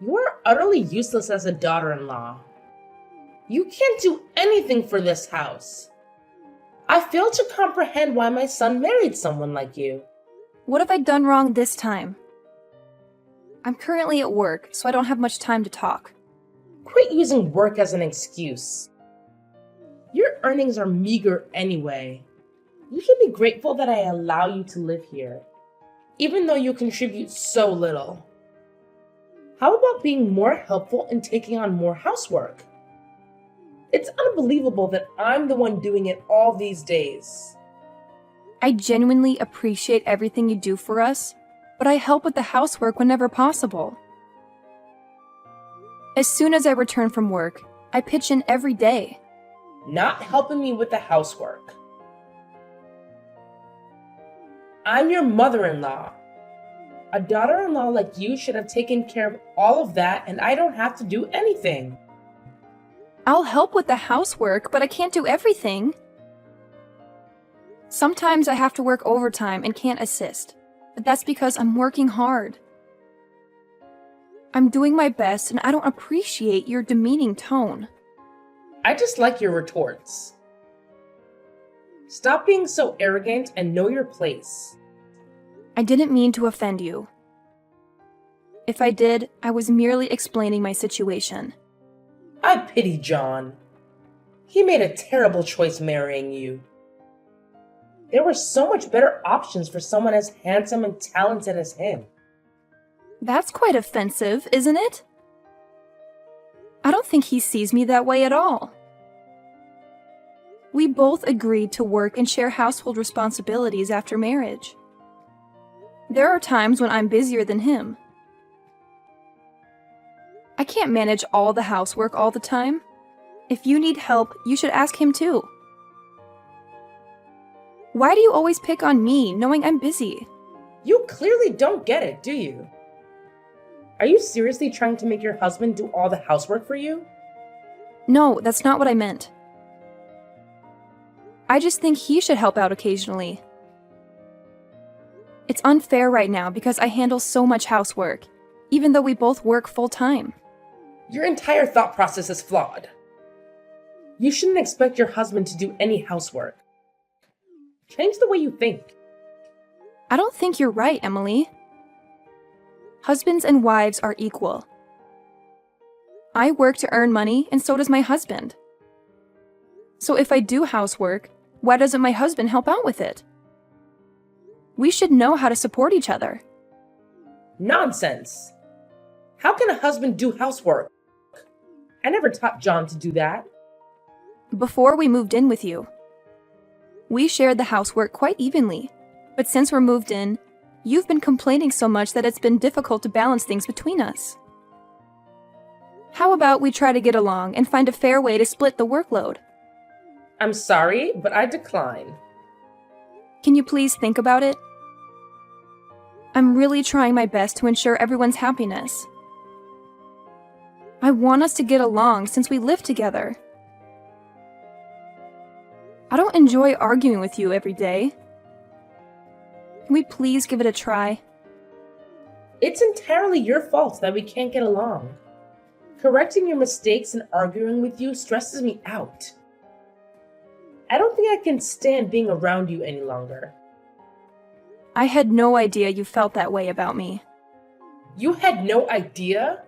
You are utterly useless as a daughter-in-law. You can't do anything for this house. I fail to comprehend why my son married someone like you. What have I done wrong this time? I'm currently at work, so I don't have much time to talk. Quit using work as an excuse. Your earnings are meager anyway. You should be grateful that I allow you to live here, even though you contribute so little. How about being more helpful and taking on more housework? It's unbelievable that I'm the one doing it all these days. I genuinely appreciate everything you do for us, but I help with the housework whenever possible. As soon as I return from work, I pitch in every day. Not helping me with the housework. I'm your mother-in-law. A daughter-in-law like you should have taken care of all of that, and I don't have to do anything. I'll help with the housework, but I can't do everything. Sometimes I have to work overtime and can't assist, but that's because I'm working hard. I'm doing my best, and I don't appreciate your demeaning tone. I just like your retorts. Stop being so arrogant and know your place. I didn't mean to offend you. If I did, I was merely explaining my situation. I pity John. He made a terrible choice marrying you. There were so much better options for someone as handsome and talented as him. That's quite offensive, isn't it? I don't think he sees me that way at all. We both agreed to work and share household responsibilities after marriage. There are times when I'm busier than him. I can't manage all the housework all the time. If you need help, you should ask him too. Why do you always pick on me, knowing I'm busy? You clearly don't get it, do you? Are you seriously trying to make your husband do all the housework for you? No, that's not what I meant. I just think he should help out occasionally. It's unfair right now because I handle so much housework, even though we both work full-time. Your entire thought process is flawed. You shouldn't expect your husband to do any housework. Change the way you think. I don't think you're right, Emily. Husbands and wives are equal. I work to earn money, and so does my husband. So if I do housework, why doesn't my husband help out with it? We should know how to support each other. Nonsense! How can a husband do housework? I never taught John to do that. Before we moved in with you, we shared the housework quite evenly, but since we're moved in, you've been complaining so much that it's been difficult to balance things between us. How about we try to get along and find a fair way to split the workload? I'm sorry, but I decline. Can you please think about it? I'm really trying my best to ensure everyone's happiness. I want us to get along since we live together. I don't enjoy arguing with you every day. Can we please give it a try? It's entirely your fault that we can't get along. Correcting your mistakes and arguing with you stresses me out. I don't think I can stand being around you any longer. I had no idea you felt that way about me. You had no idea?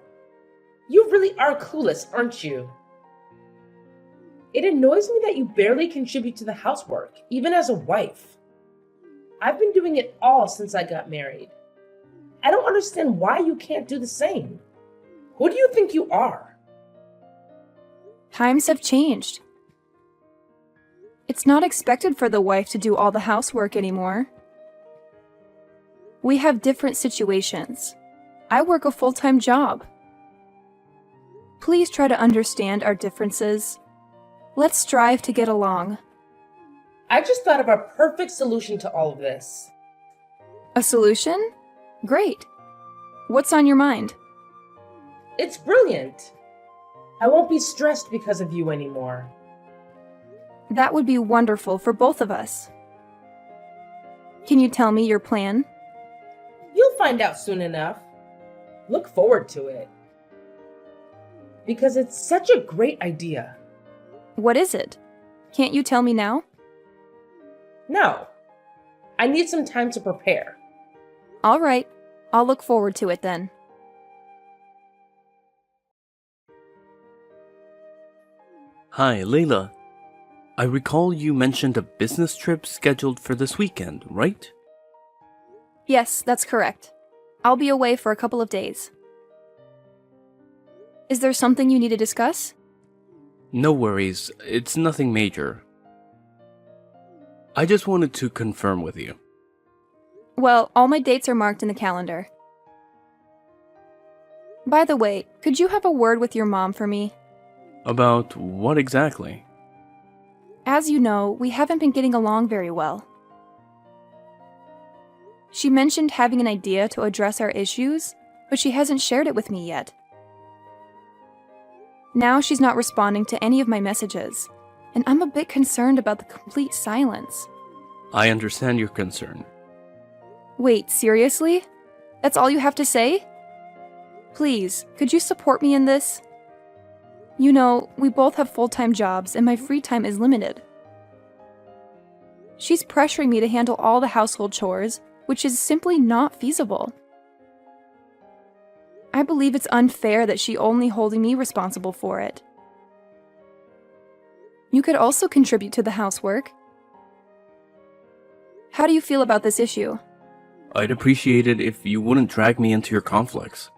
You really are clueless, aren't you? It annoys me that you barely contribute to the housework, even as a wife. I've been doing it all since I got married. I don't understand why you can't do the same. Who do you think you are? Times have changed. It's not expected for the wife to do all the housework anymore. We have different situations. I work a full-time job. Please try to understand our differences. Let's strive to get along. I just thought of a perfect solution to all of this. A solution? Great. What's on your mind? It's brilliant. I won't be stressed because of you anymore. That would be wonderful for both of us. Can you tell me your plan? You'll find out soon enough. Look forward to it. because it's such a great idea. What is it? Can't you tell me now? No, I need some time to prepare. All right, I'll look forward to it then. Hi, Layla. I recall you mentioned a business trip scheduled for this weekend, right? Yes, that's correct. I'll be away for a couple of days. Is there something you need to discuss? No worries, it's nothing major. I just wanted to confirm with you. Well, all my dates are marked in the calendar. By the way, could you have a word with your mom for me? About what exactly? As you know, we haven't been getting along very well. She mentioned having an idea to address our issues, but she hasn't shared it with me yet. Now she's not responding to any of my messages, and I'm a bit concerned about the complete silence. I understand your concern. Wait, seriously? That's all you have to say? Please, could you support me in this? You know, we both have full-time jobs and my free time is limited. She's pressuring me to handle all the household chores, which is simply not feasible. I believe it's unfair that she's only holding me responsible for it. You could also contribute to the housework. How do you feel about this issue? I'd appreciate it if you wouldn't drag me into your conflicts.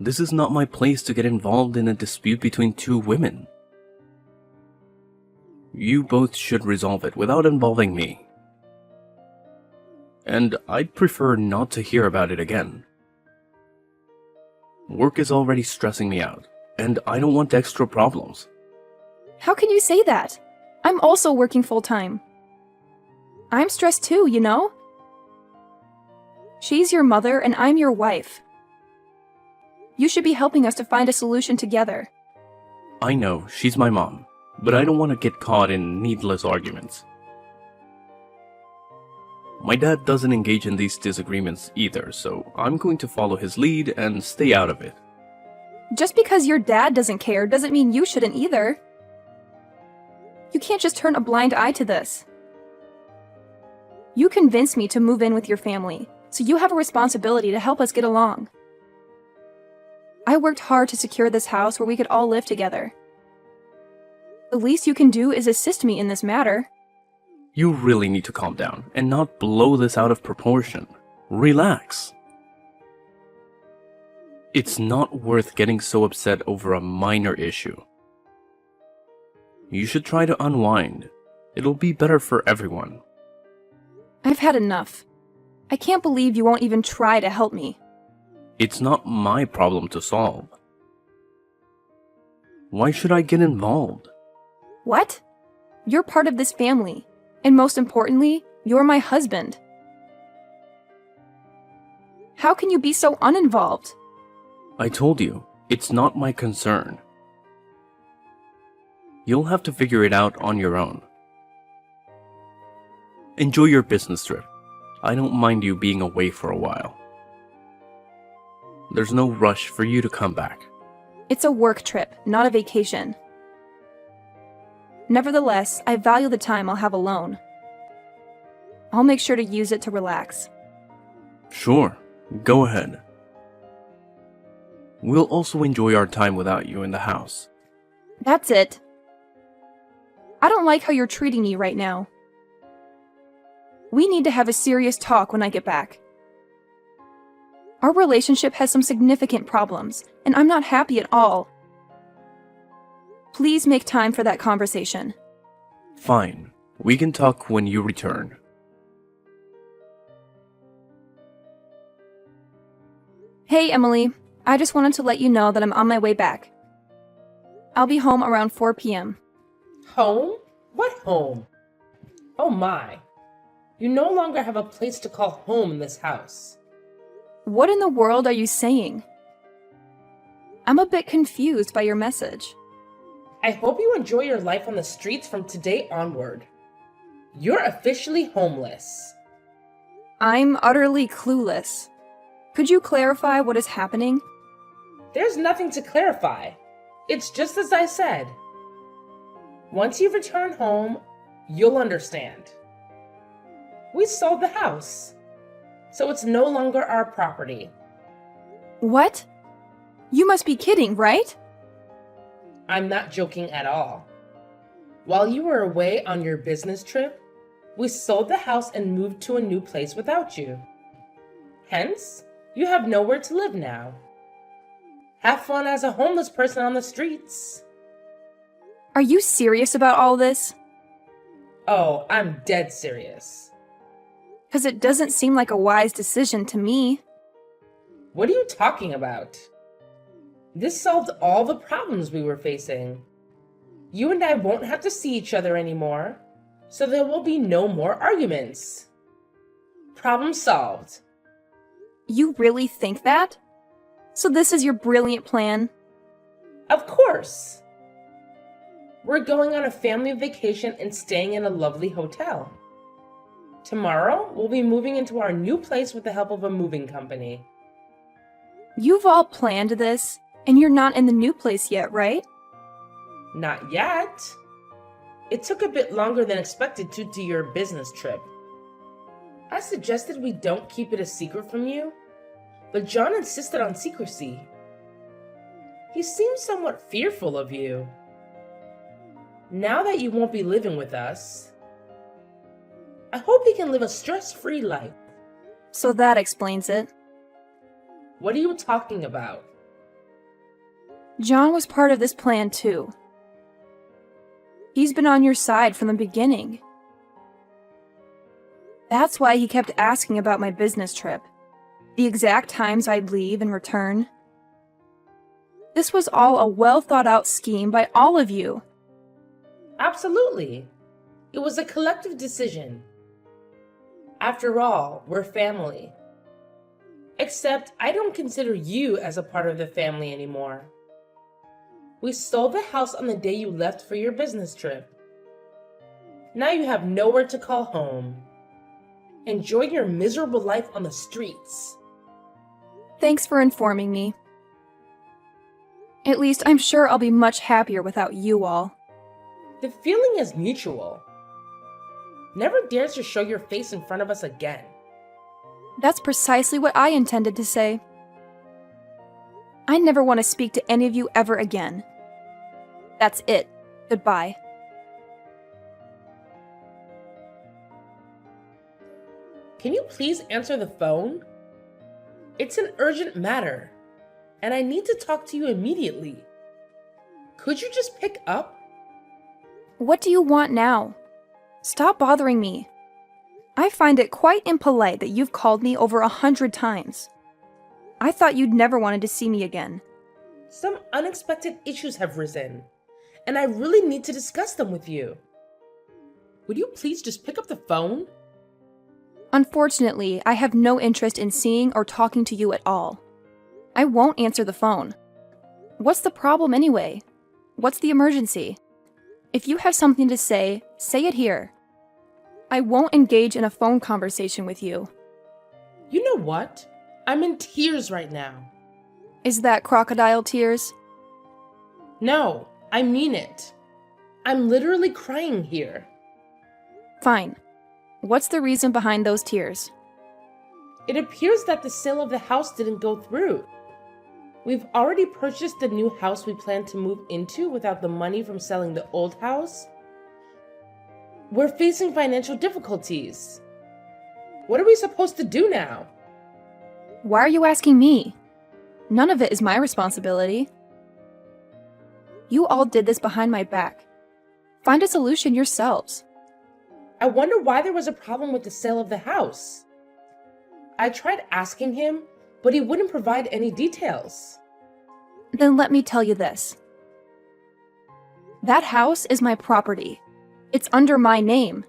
This is not my place to get involved in a dispute between two women. You both should resolve it without involving me. And I'd prefer not to hear about it again. Work is already stressing me out, and I don't want extra problems. How can you say that? I'm also working full-time. I'm stressed too, you know? She's your mother and I'm your wife. You should be helping us to find a solution together. I know, she's my mom, but I don't want to get caught in needless arguments. My dad doesn't engage in these disagreements either, so I'm going to follow his lead and stay out of it. Just because your dad doesn't care doesn't mean you shouldn't either. You can't just turn a blind eye to this. You convinced me to move in with your family, so you have a responsibility to help us get along. I worked hard to secure this house where we could all live together. The least you can do is assist me in this matter. You really need to calm down and not blow this out of proportion. Relax. It's not worth getting so upset over a minor issue. You should try to unwind. It'll be better for everyone. I've had enough. I can't believe you won't even try to help me. It's not my problem to solve. Why should I get involved? What? You're part of this family, and most importantly, you're my husband. How can you be so uninvolved? I told you, it's not my concern. You'll have to figure it out on your own. Enjoy your business trip. I don't mind you being away for a while. There's no rush for you to come back. It's a work trip, not a vacation. Nevertheless, I value the time I'll have alone. I'll make sure to use it to relax. Sure, go ahead. We'll also enjoy our time without you in the house. That's it. I don't like how you're treating me right now. We need to have a serious talk when I get back. Our relationship has some significant problems, and I'm not happy at all. Please make time for that conversation. Fine, we can talk when you return. Hey, Emily. I just wanted to let you know that I'm on my way back. I'll be home around 4 p.m. Home? What home? Oh my. You no longer have a place to call home in this house. What in the world are you saying? I'm a bit confused by your message. I hope you enjoy your life on the streets from today onward. You're officially homeless. I'm utterly clueless. Could you clarify what is happening? There's nothing to clarify. It's just as I said. Once you return home, you'll understand. We sold the house, so it's no longer our property. What? You must be kidding, right? I'm not joking at all. While you were away on your business trip, we sold the house and moved to a new place without you. Hence, you have nowhere to live now. Have fun as a homeless person on the streets. Are you serious about all this? Oh, I'm dead serious. Because it doesn't seem like a wise decision to me. What are you talking about? This solved all the problems we were facing. You and I won't have to see each other anymore, so there will be no more arguments. Problem solved. You really think that? So this is your brilliant plan? Of course. We're going on a family vacation and staying in a lovely hotel. Tomorrow, we'll be moving into our new place with the help of a moving company. You've all planned this, and you're not in the new place yet, right? Not yet. It took a bit longer than expected due to your business trip. I suggested we don't keep it a secret from you, but John insisted on secrecy. He seems somewhat fearful of you. Now that you won't be living with us, I hope he can live a stress-free life. So that explains it. What are you talking about? John was part of this plan too. He's been on your side from the beginning. That's why he kept asking about my business trip, the exact times I'd leave and return. This was all a well-thought-out scheme by all of you. Absolutely. It was a collective decision. After all, we're family. Except I don't consider you as a part of the family anymore. We sold the house on the day you left for your business trip. Now you have nowhere to call home. Enjoy your miserable life on the streets. Thanks for informing me. At least I'm sure I'll be much happier without you all. The feeling is mutual. Never dare to show your face in front of us again. That's precisely what I intended to say. I never want to speak to any of you ever again. That's it. Goodbye. Can you please answer the phone? It's an urgent matter, and I need to talk to you immediately. Could you just pick up? What do you want now? Stop bothering me. I find it quite impolite that you've called me over 100 times. I thought you'd never wanted to see me again. Some unexpected issues have risen, and I really need to discuss them with you. Would you please just pick up the phone? Unfortunately, I have no interest in seeing or talking to you at all. I won't answer the phone. What's the problem anyway? What's the emergency? If you have something to say it here. I won't engage in a phone conversation with you. You know what? I'm in tears right now. Is that crocodile tears? No, I mean it. I'm literally crying here. Fine. What's the reason behind those tears? It appears that the sale of the house didn't go through. We've already purchased the new house we plan to move into without the money from selling the old house. We're facing financial difficulties. What are we supposed to do now? Why are you asking me? None of it is my responsibility. You all did this behind my back. Find a solution yourselves. I wonder why there was a problem with the sale of the house. I tried asking him, but he wouldn't provide any details. Then let me tell you this. That house is my property. It's under my name.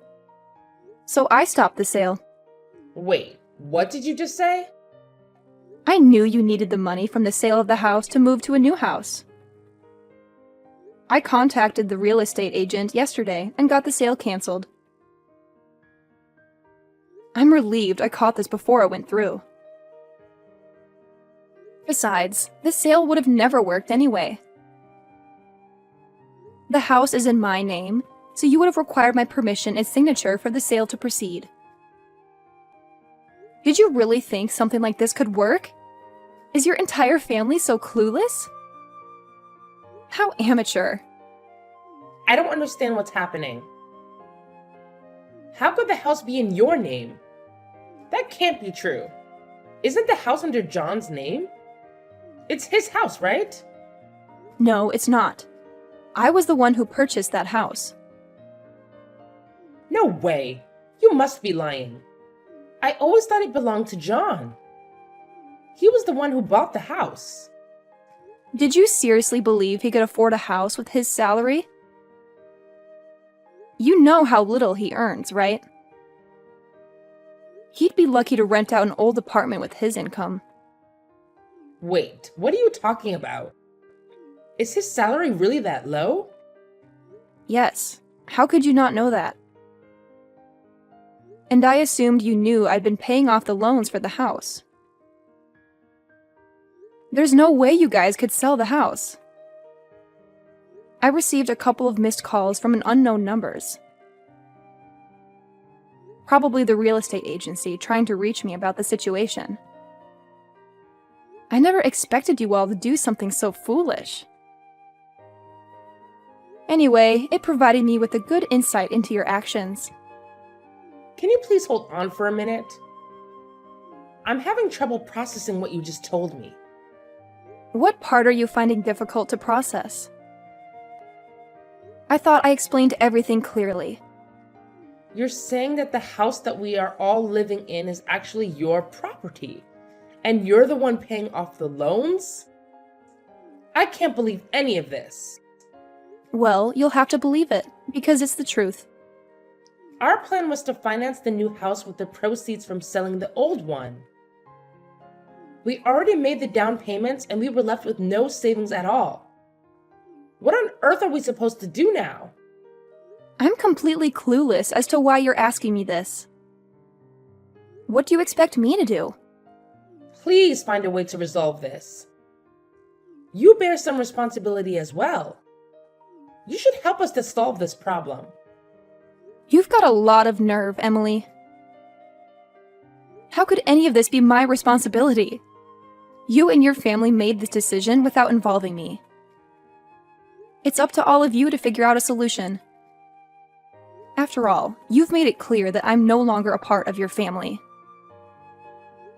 So I stopped the sale. Wait, what did you just say? I knew you needed the money from the sale of the house to move to a new house. I contacted the real estate agent yesterday and got the sale canceled. I'm relieved I caught this before it went through. Besides, this sale would have never worked anyway. The house is in my name, so you would have required my permission and signature for the sale to proceed. Did you really think something like this could work? Is your entire family so clueless? How amateur. I don't understand what's happening. How could the house be in your name? That can't be true. Isn't the house under John's name? It's his house, right? No, it's not. I was the one who purchased that house. No way. You must be lying. I always thought it belonged to John. He was the one who bought the house. Did you seriously believe he could afford a house with his salary? You know how little he earns, right? He'd be lucky to rent out an old apartment with his income. Wait, what are you talking about? Is his salary really that low? Yes. How could you not know that? And I assumed you knew I'd been paying off the loans for the house. There's no way you guys could sell the house. I received a couple of missed calls from unknown numbers. Probably the real estate agency trying to reach me about the situation. I never expected you all to do something so foolish. Anyway, it provided me with a good insight into your actions. Can you please hold on for a minute? I'm having trouble processing what you just told me. What part are you finding difficult to process? I thought I explained everything clearly. You're saying that the house that we are all living in is actually your property, and you're the one paying off the loans? I can't believe any of this. Well, you'll have to believe it, because it's the truth. Our plan was to finance the new house with the proceeds from selling the old one. We already made the down payments and we were left with no savings at all. What on earth are we supposed to do now? I'm completely clueless as to why you're asking me this. What do you expect me to do? Please find a way to resolve this. You bear some responsibility as well. You should help us to solve this problem. You've got a lot of nerve, Emily. How could any of this be my responsibility? You and your family made this decision without involving me. It's up to all of you to figure out a solution. After all, you've made it clear that I'm no longer a part of your family.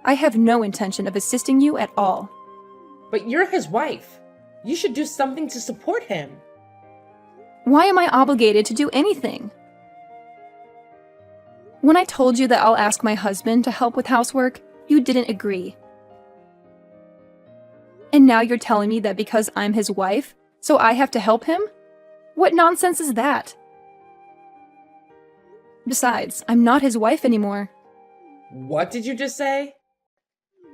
I have no intention of assisting you at all. But you're his wife. You should do something to support him. Why am I obligated to do anything? When I told you that I'll ask my husband to help with housework, you didn't agree. And now you're telling me that because I'm his wife, so I have to help him? What nonsense is that? Besides, I'm not his wife anymore. What did you just say?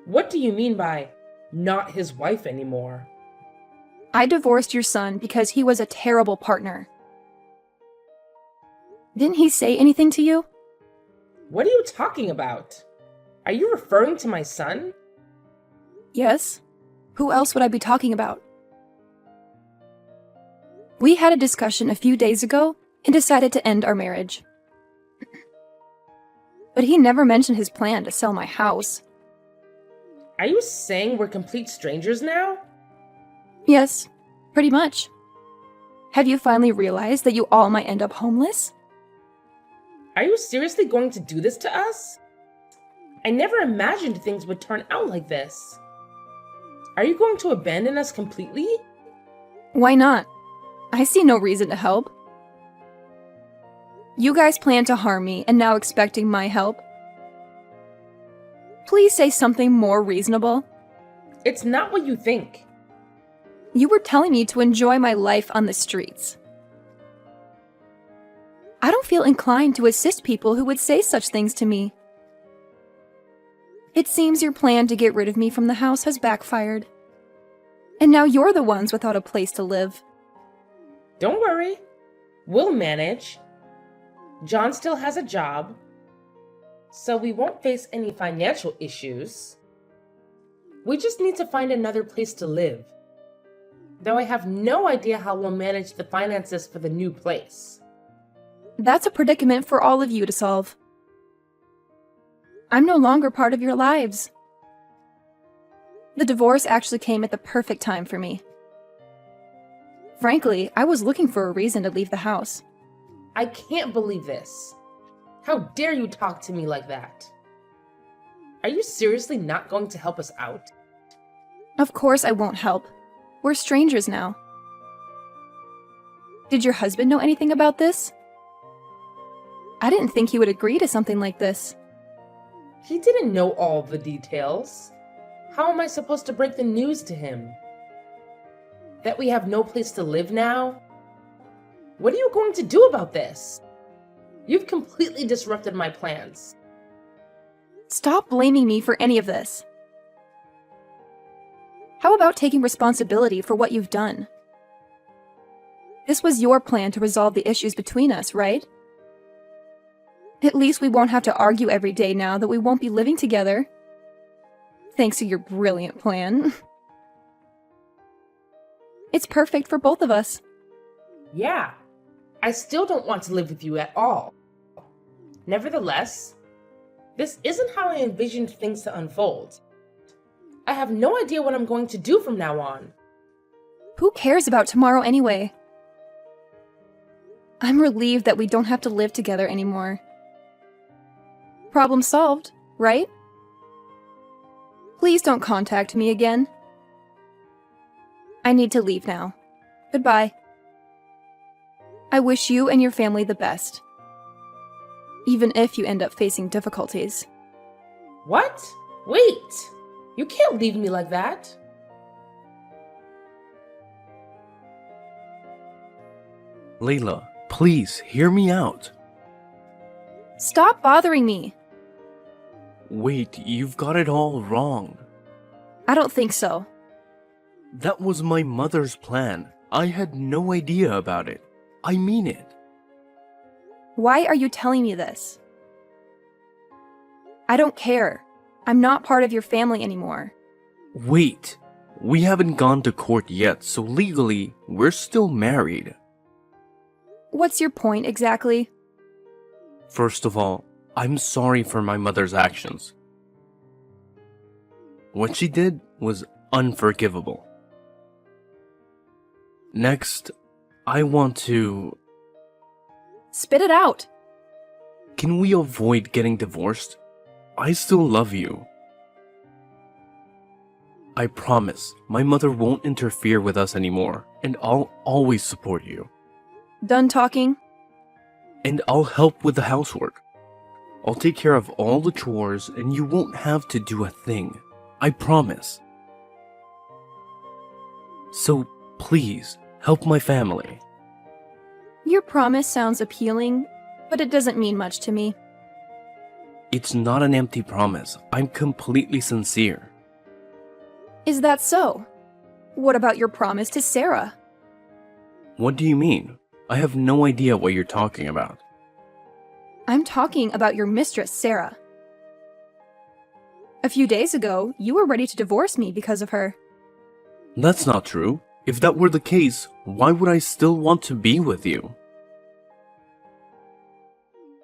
What do you mean by not his wife anymore? I divorced your son because he was a terrible partner. Didn't he say anything to you? What are you talking about? Are you referring to my son? Yes. Who else would I be talking about? We had a discussion a few days ago and decided to end our marriage. But he never mentioned his plan to sell my house. Are you saying we're complete strangers now? Yes, pretty much. Have you finally realized that you all might end up homeless? Are you seriously going to do this to us? I never imagined things would turn out like this. Are you going to abandon us completely? Why not? I see no reason to help. You guys plan to harm me and now expecting my help? Please say something more reasonable. It's not what you think. You were telling me to enjoy my life on the streets. I don't feel inclined to assist people who would say such things to me. It seems your plan to get rid of me from the house has backfired. And now you're the ones without a place to live. Don't worry. We'll manage. John still has a job, so we won't face any financial issues. We just need to find another place to live. Though I have no idea how we'll manage the finances for the new place. That's a predicament for all of you to solve. I'm no longer part of your lives. The divorce actually came at the perfect time for me. Frankly, I was looking for a reason to leave the house. I can't believe this. How dare you talk to me like that? Are you seriously not going to help us out? Of course I won't help. We're strangers now. Did your husband know anything about this? I didn't think he would agree to something like this. He didn't know all the details. How am I supposed to break the news to him? That we have no place to live now? What are you going to do about this? You've completely disrupted my plans. Stop blaming me for any of this. How about taking responsibility for what you've done? This was your plan to resolve the issues between us, right? At least we won't have to argue every day now that we won't be living together. Thanks to your brilliant plan. It's perfect for both of us. Yeah, I still don't want to live with you at all. Nevertheless, this isn't how I envisioned things to unfold. I have no idea what I'm going to do from now on. Who cares about tomorrow anyway? I'm relieved that we don't have to live together anymore. Problem solved, right? Please don't contact me again. I need to leave now. Goodbye. I wish you and your family the best. Even if you end up facing difficulties. What? Wait! You can't leave me like that. Layla, please hear me out. Stop bothering me. Wait, you've got it all wrong. I don't think so. That was my mother's plan. I had no idea about it. I mean it. Why are you telling me this? I don't care. I'm not part of your family anymore. Wait, we haven't gone to court yet, so legally, we're still married. What's your point exactly? First of all, I'm sorry for my mother's actions. What she did was unforgivable. Next, I want to... Spit it out. Can we avoid getting divorced? I still love you. I promise my mother won't interfere with us anymore, and I'll always support you. Done talking? And I'll help with the housework. I'll take care of all the chores and you won't have to do a thing. I promise. So please, help my family. Your promise sounds appealing, but it doesn't mean much to me. It's not an empty promise. I'm completely sincere. Is that so? What about your promise to Sarah? What do you mean? I have no idea what you're talking about. I'm talking about your mistress, Sarah. A few days ago, you were ready to divorce me because of her. That's not true. If that were the case, why would I still want to be with you?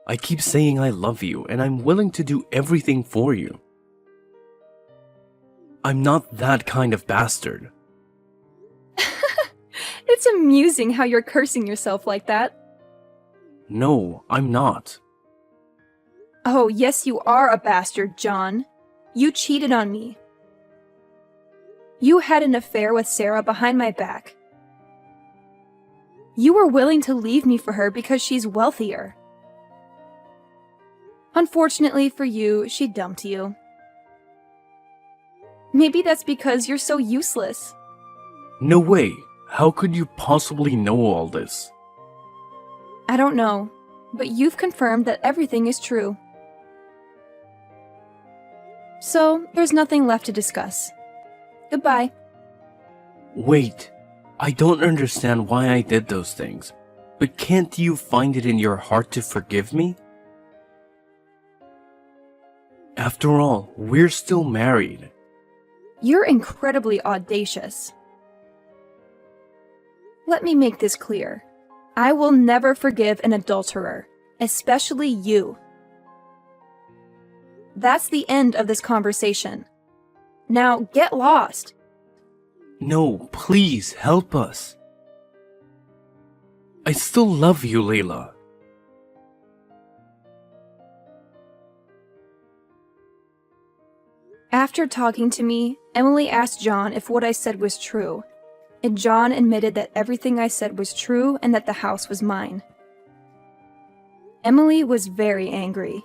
I keep saying I love you and I'm willing to do everything for you. I'm not that kind of bastard. It's amusing how you're cursing yourself like that. No, I'm not. Oh, yes, you are a bastard, John. You cheated on me. You had an affair with Sarah behind my back. You were willing to leave me for her because she's wealthier. Unfortunately for you, she dumped you. Maybe that's because you're so useless. No way. How could you possibly know all this? I don't know, but you've confirmed that everything is true. So, there's nothing left to discuss. Goodbye. Wait, I don't understand why I did those things, but can't you find it in your heart to forgive me? After all, we're still married. You're incredibly audacious. Let me make this clear. I will never forgive an adulterer, especially you. That's the end of this conversation. Now get lost. No, please help us. I still love you, Layla. After talking to me, Emily asked John if what I said was true, and John admitted that everything I said was true and that the house was mine. Emily was very angry,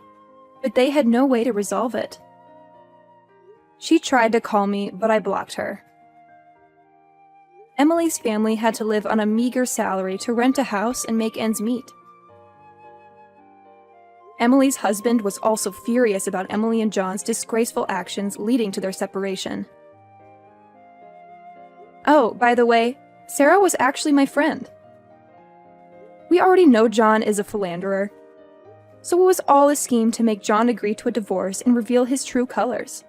but they had no way to resolve it. She tried to call me, but I blocked her. Emily's family had to live on a meager salary to rent a house and make ends meet. Emily's husband was also furious about Emily and John's disgraceful actions leading to their separation. Oh, by the way, Sarah was actually my friend. We already know John is a philanderer, so it was all a scheme to make John agree to a divorce and reveal his true colors.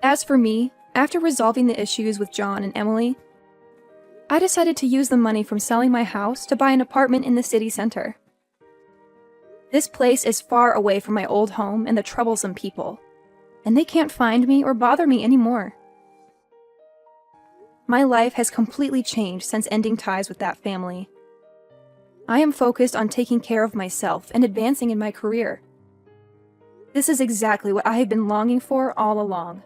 As for me, after resolving the issues with John and Emily, I decided to use the money from selling my house to buy an apartment in the city center. This place is far away from my old home and the troublesome people, and they can't find me or bother me anymore. My life has completely changed since ending ties with that family. I am focused on taking care of myself and advancing in my career. This is exactly what I have been longing for all along.